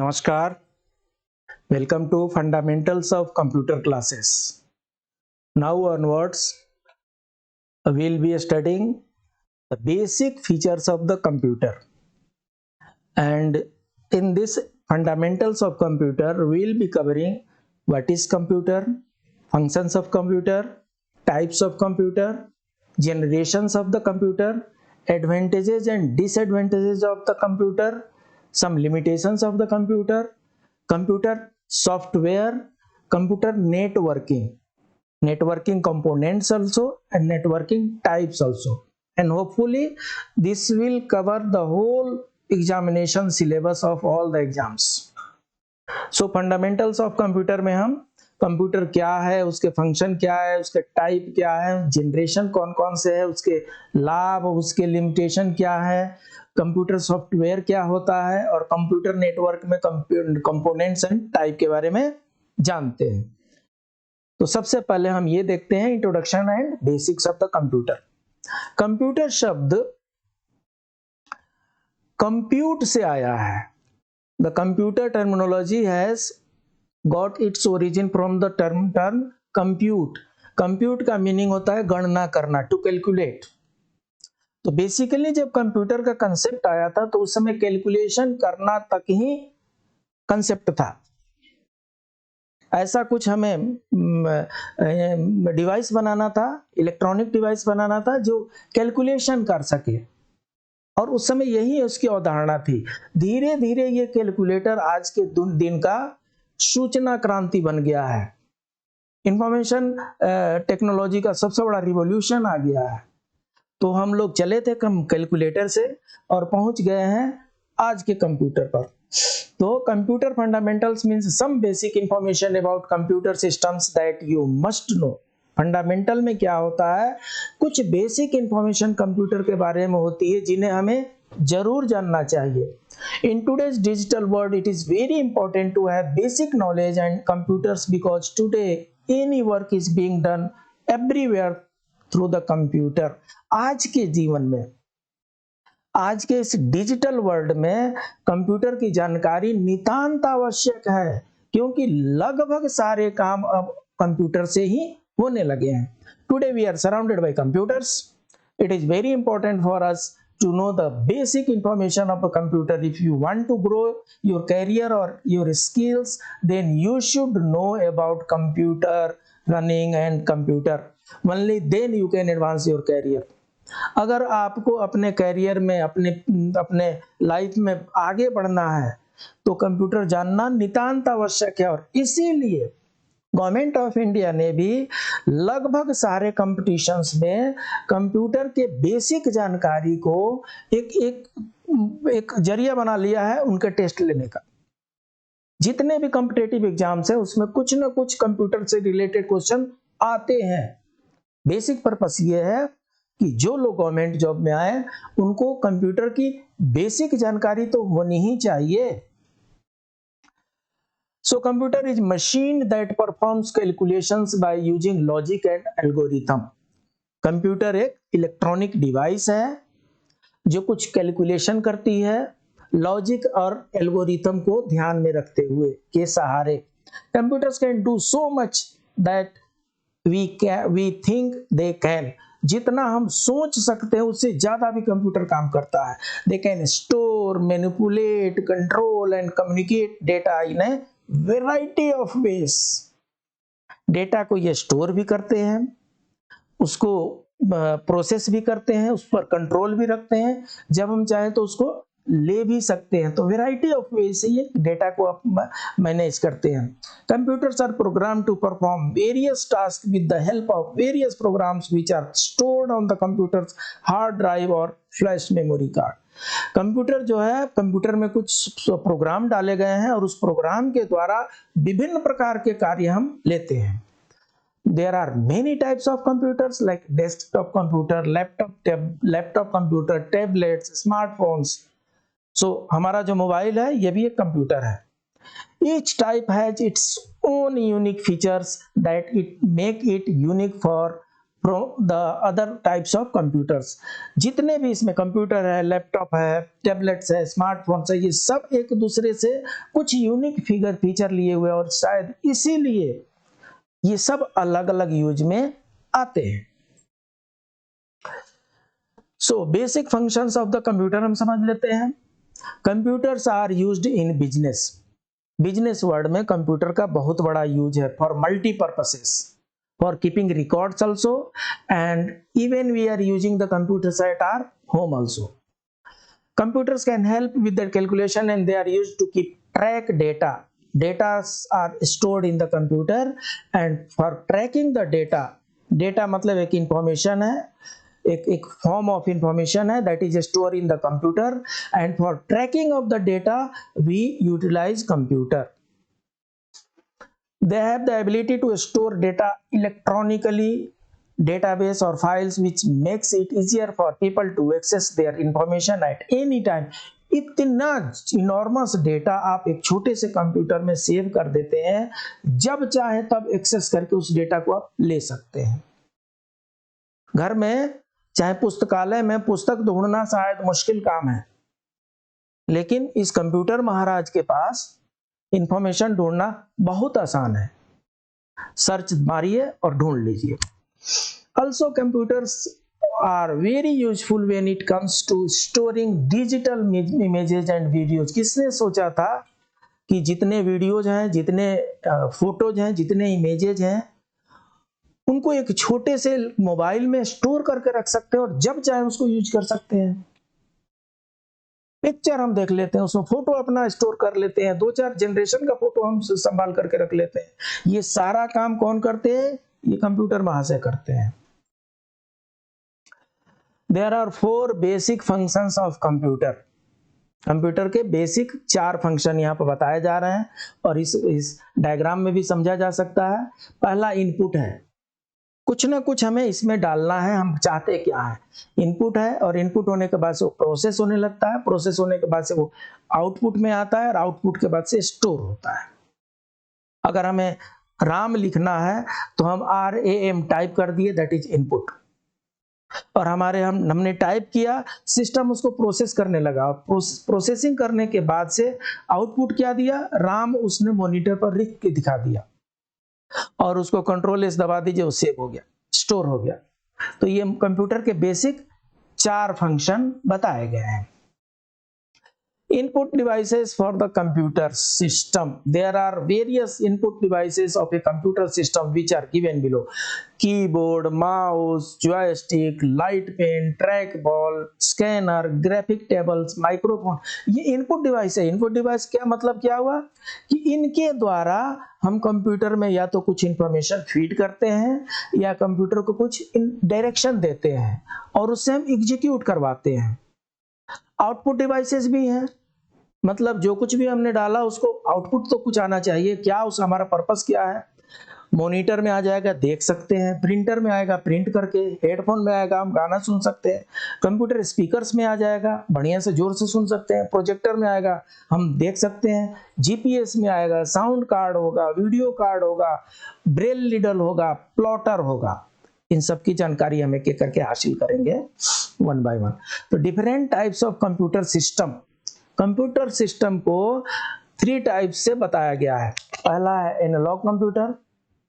Namaskar. Welcome to Fundamentals of Computer classes. Now onwards, we'll be studying the basic features of the computer. And in this Fundamentals of Computer, we'll be covering what is computer, functions of computer, types of computer, generations of the computer, advantages and disadvantages of the computer, some limitations of the computer, computer software, computer networking components also, and networking types also. And hopefully this will cover the whole examination syllabus of all the exams. So fundamentals of computer में हम computer क्या है, उसके function क्या है, उसके type क्या है, जनरेशन कौन कौन से है, उसके लाभ, उसके लिमिटेशन क्या है, कंप्यूटर सॉफ्टवेयर क्या होता है, और कंप्यूटर नेटवर्क में कंपोनेंट्स एंड टाइप के बारे में जानते हैं। तो सबसे पहले हम ये देखते हैं introduction and basics of the computer. Computer शब्द कंप्यूट से आया है। The computer terminology has got its origin from the term compute. compute का मीनिंग होता है गणना करना, to calculate. तो बेसिकली जब कंप्यूटर का कंसेप्ट आया था तो उस समय कैलकुलेशन करना तक ही कंसेप्ट था। ऐसा कुछ हमें डिवाइस बनाना था, इलेक्ट्रॉनिक डिवाइस बनाना था जो कैलकुलेशन कर सके, और उस समय यही उसकी अवधारणा थी। धीरे धीरे ये कैलकुलेटर आज के दिन का सूचना क्रांति बन गया है। इंफॉर्मेशन टेक्नोलॉजी का सबसे बड़ा रिवॉल्यूशन आ गया है। तो हम लोग चले थे कैलकुलेटर से और पहुंच गए हैं आज के कंप्यूटर पर। तो computer fundamentals means some basic information about computer systems that you must know. Fundamental में क्या होता है, कुछ बेसिक इंफॉर्मेशन कंप्यूटर के बारे में होती है जिन्हें हमें जरूर जानना चाहिए। In today's digital world, it is very important to have basic knowledge and computers because today any work is being done everywhere through the computer. आज के जीवन में, आज के इस डिजिटल वर्ल्ड में कंप्यूटर की जानकारी नितांत आवश्यक है, क्योंकि लगभग सारे काम अब कंप्यूटर से ही होने लगे हैं। Today we are surrounded by computers. It is very important for us to know the basic information of a computer. If you want to grow your career or your skills, then you should know about computer running and computer. Only then you can advance your career. अगर आपको अपने career में, अपने life में आगे बढ़ना है तो कंप्यूटर जानना नितांत आवश्यक है। और इसीलिए गवर्नमेंट ऑफ इंडिया ने भी लगभग सारे कंपटीशंस में कंप्यूटर के बेसिक जानकारी को एक जरिया बना लिया है उनके टेस्ट लेने का। जितने भी कॉम्पिटिटिव एग्जाम्स हैं उसमें कुछ ना कुछ कंप्यूटर से रिलेटेड क्वेश्चन आते हैं। बेसिक पर्पस ये है कि जो लोग गवर्नमेंट जॉब में आए उनको कंप्यूटर की बेसिक जानकारी तो होनी ही चाहिए। So computer is machine that performs calculations by using logic and algorithm. Computer एक इलेक्ट्रॉनिक डिवाइस है जो कुछ कैलकुलेशन करती है लॉजिक और एल्गोरिथम को ध्यान में रखते हुए के सहारे। Computers can do so much that we think they can. जितना हम सोच सकते हैं उससे ज्यादा भी कंप्यूटर काम करता है। They can store, manipulate, control and communicate data in A variety of ways. Data को ये स्टोर भी करते हैं, उसको प्रोसेस भी करते हैं, उस पर कंट्रोल भी रखते हैं, जब हम चाहें तो उसको ले भी सकते हैं। तो वैरायटी ऑफ वेज से ये डेटा को मैनेज करते हैं। Computers are program to perform various task with the help of various programs which are stored on the computers hard drive और फ्लैश मेमोरी कार्ड। कंप्यूटर जो है, कंप्यूटर में कुछ प्रोग्राम डाले गए हैं और उस प्रोग्राम के द्वारा विभिन्न प्रकार के कार्य हम लेते हैं। There are many types of computers like desktop computer, laptop computer, tablets, smartphones. So हमारा जो मोबाइल है ये भी एक कंप्यूटर है। Each type has its own unique features that it make it unique for from the other types of computers. जितने भी इसमें कंप्यूटर है, लैपटॉप है, टैबलेट्स है, स्मार्टफोन्स है, ये सब एक दूसरे से कुछ यूनिक फीचर लिए हुए और शायद इसीलिए ये सब अलग अलग यूज में आते हैं। So basic functions of the computer हम समझ लेते हैं। Computers are used in business. Business world में कंप्यूटर का बहुत बड़ा यूज है for multipurposes, for keeping records also, and even we are using the computers at our home also. Computers can help with the calculation and they are used to keep track data. Data are stored in the computer and for tracking the data मतलब एक information है, एक form of information है that is stored in the computer, and for tracking of the data we utilize computer. They have the ability to store data electronically, database or files, which makes it easier for people to access their information at any time. इतना enormous data आप एक छोटे से computer में save कर देते हैं, जब चाहे तब एक्सेस करके उस डेटा को आप ले सकते हैं। घर में चाहे पुस्तकालय में पुस्तक ढूंढना शायद मुश्किल काम है, लेकिन इस कंप्यूटर महाराज के पास इंफॉर्मेशन ढूंढना बहुत आसान है। सर्च मारिए और ढूंढ लीजिए। Also computers are very useful when it comes to storing digital images and videos. किसने सोचा था कि जितने वीडियोज हैं, जितने फोटोज हैं, जितने इमेजेज हैं, उनको एक छोटे से मोबाइल में स्टोर करके रख सकते हैं और जब चाहे उसको यूज कर सकते हैं। पिक्चर हम देख लेते हैं, उसमें फोटो अपना स्टोर कर लेते हैं, 2-4 जनरेशन का फोटो हम संभाल करके रख लेते हैं। ये सारा काम कौन करते हैं? ये कंप्यूटर महाशय करते हैं। There are 4 basic functions of computer. Computer के बेसिक 4 फंक्शन यहाँ पर बताए जा रहे हैं और इस डायग्राम में भी समझा जा सकता है। पहला इनपुट है, कुछ ना कुछ हमें इसमें डालना है, हम चाहते क्या है। इनपुट है और इनपुट होने के बाद से वो प्रोसेस होने लगता है, प्रोसेस होने के बाद से वो आउटपुट में आता है और आउटपुट के बाद से स्टोर होता है। अगर हमें राम लिखना है तो हम RAM टाइप कर दिए, दैट इज इनपुट, और हमने टाइप किया, सिस्टम उसको प्रोसेस करने लगा। प्रोसेसिंग करने के बाद से आउटपुट क्या दिया, राम उसने मॉनिटर पर लिख के दिखा दिया और उसको कंट्रोल एस दबा दीजिए, वो सेव हो गया, स्टोर हो गया। तो ये कंप्यूटर के बेसिक 4 फंक्शन बताए गए हैं। Input devices for the computer system. There are various input devices of a computer system which are given below. Keyboard, mouse, joystick, light pen, trackball, scanner, graphic tables, microphone. ये input device है। input device क्या मतलब क्या हुआ कि इनके द्वारा हम कंप्यूटर में या तो कुछ इंफॉर्मेशन फीड करते हैं या कंप्यूटर को कुछ डायरेक्शन देते हैं और उससे हम एग्जीक्यूट करवाते हैं। आउटपुट डिवाइसेस भी हैं, मतलब जो कुछ भी हमने डाला उसको आउटपुट तो कुछ आना चाहिए। क्या उस हमारा पर्पस क्या है? मॉनिटर में आ जाएगा, देख सकते हैं, प्रिंटर में आएगा, प्रिंट करके, हेडफोन में आएगा, हम गाना सुन सकते हैं, कंप्यूटर स्पीकर्स में आ जाएगा, बढ़िया से जोर से सुन सकते हैं, प्रोजेक्टर में आएगा, हम देख सकते हैं, जीपीएस में आएगा, साउंड कार्ड होगा, वीडियो कार्ड होगा, ब्रेल लीडर होगा, प्लॉटर होगा। इन सब की जानकारी हम एक एक करके हासिल करेंगे वन बाय वन। तो different types of computer system, computer system को 3 टाइप से बताया गया है। पहला है एनालॉग कंप्यूटर,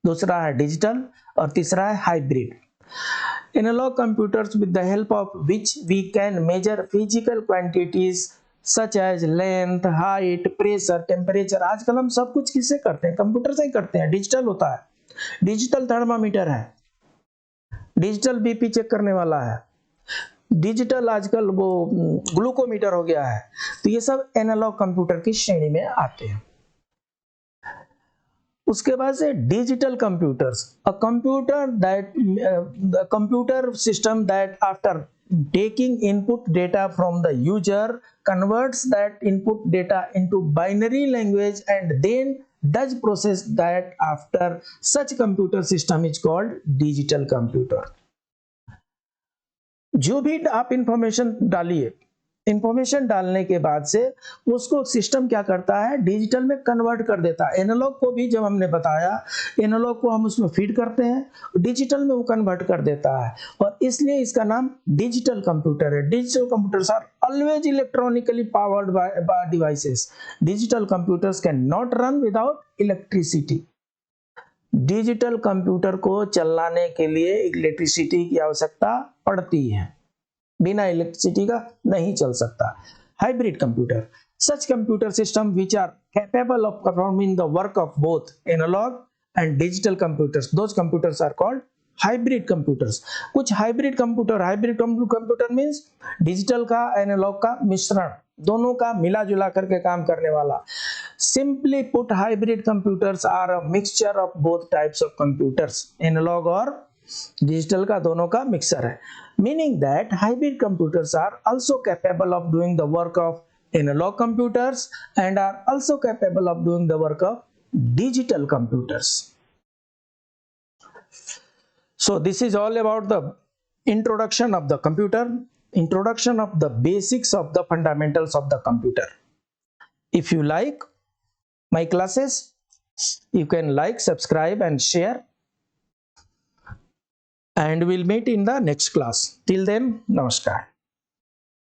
दूसरा है डिजिटल और तीसरा है hybrid. Analogue computers with the help of which we can measure physical quantities such as length, height, pressure, temperature. आजकल हम सब कुछ किससे करते हैं? कंप्यूटर से ही करते हैं। डिजिटल होता है, डिजिटल थर्मामीटर है, डिजिटल बीपी चेक करने वाला है, डिजिटल आजकल वो ग्लूकोमीटर हो गया है। तो ये सब एनालॉग कंप्यूटर की श्रेणी में आते हैं। उसके बाद से digital computers, a computer system that after taking input data from the user converts that input data into binary language and then does process that after. Such computer system is called digital computer. जो भी आप information डालिए, information डालने के बाद से उसको system क्या करता है, डिजिटल में कन्वर्ट कर देता है। एनालॉग को भी जब हमने बताया, एनालॉग को हम उसमें फीड करते हैं, डिजिटल में वो कन्वर्ट कर देता है, और इसलिए इसका नाम डिजिटल कंप्यूटर है। Digital computers are always electronically powered by devices. Digital computers can not run without electricity. Digital computer को चलाने के लिए इलेक्ट्रिसिटी की आवश्यकता पड़ती है, बिना इलेक्ट्रिसिटी का नहीं चल सकता। Hybrid computer, such computer system which are capable of performing the work of both analogue and digital computers, those computers are called hybrid computers. कुछ हाइब्रिड कंप्यूटर मीन्स डिजिटल का एनालॉग का मिश्रण, दोनों का मिला जुला करके काम करने वाला। Simply put, hybrid computers are a mixture of both types of computers, analogue और डिजिटल का दोनों का मिक्सर है। Meaning that hybrid computers are also capable of doing the work of analogue computers and are also capable of doing the work of digital computers. So this is all about the introduction of the computer, introduction of the basics of the fundamentals of the computer. If you like my classes, you can like, subscribe and share, and we'll meet in the next class. Till then, namaskar.